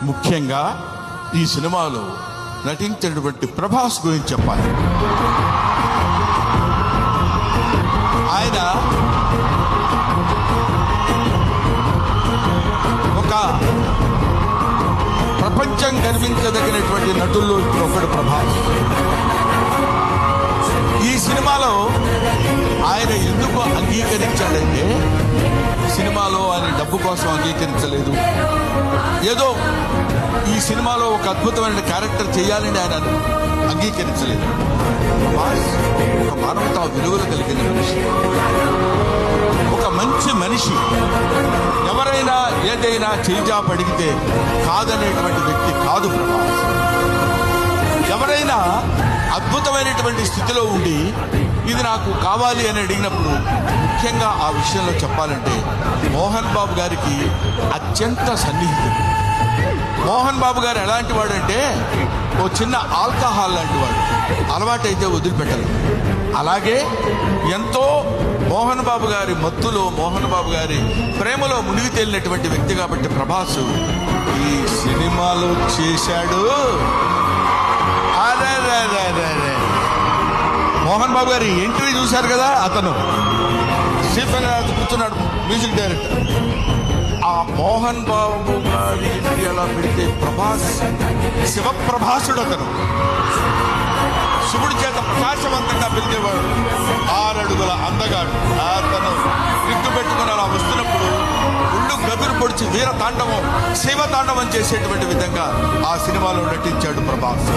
ముఖ్యంగా ఈ సినిమాలో నటించినటువంటి ప్రభాస్ గురించి చెప్పాలి. ఆయన ఒక ప్రపంచం గర్వించదగినటువంటి నటుల్లో ఒకడు ప్రభాస్. ఈ సినిమాలో ఆయన ఎందుకు అంగీకరించాడంటే, సినిమాలో ఆయన డబ్బు కోసం అంగీకరించలేదు. ఏదో ఈ సినిమాలో ఒక అద్భుతమైన క్యారెక్టర్ చేయాలని ఆయన అంగీకరించలేదు. ఒక మానవతా విలువలు కలిగిన మనిషి, ఒక మంచి మనిషి. ఎవరైనా ఏదైనా చేజాపడిగితే కాదనేటువంటి వ్యక్తి కాదు ప్రభాస్. ఎవరైనా అద్భుతమైనటువంటి స్థితిలో ఉండి ఇది నాకు కావాలి అని అడిగినప్పుడు, ముఖ్యంగా ఆ విషయంలో చెప్పాలంటే మోహన్ బాబు గారికి అత్యంత సన్నిహితుడు. మోహన్ బాబు గారు ఎలాంటి వాడంటే, ఓ చిన్న ఆల్కహాల్ లాంటి వాడు, అలవాటైతే వదిలిపెట్టలేదు. అలాగే ఎంతో మోహన్ బాబు గారి మత్తులో, మోహన్ బాబు గారి ప్రేమలో మునిగి తేలినటువంటి వ్యక్తి కాబట్టి ప్రభాస్ ఈ సినిమాలో చేశాడు. మోహన్ బాబు గారి ఎంట్రీ చూశారు కదా, అతను స్టీఫెన్ కూర్చున్నాడు, మ్యూజిక్ డైరెక్టర్. ఆ మోహన్ బాబు గారి ఎంట్రీ అలా పెడితే ప్రభాస్ శివప్రభాసుడు. అతను శివుడి చేత ప్రకాశవంతంగా పిలిచేవాడు. 6 అడుగుల అందగాడు. అతను విగ్గు పెట్టుకుని అలా వస్తున్నప్పుడు ఒళ్ళు గదురు పొడిచి వీర తాండవం, శివ తాండవం చేసేటువంటి విధంగా ఆ సినిమాలో నటించాడు ప్రభాస్.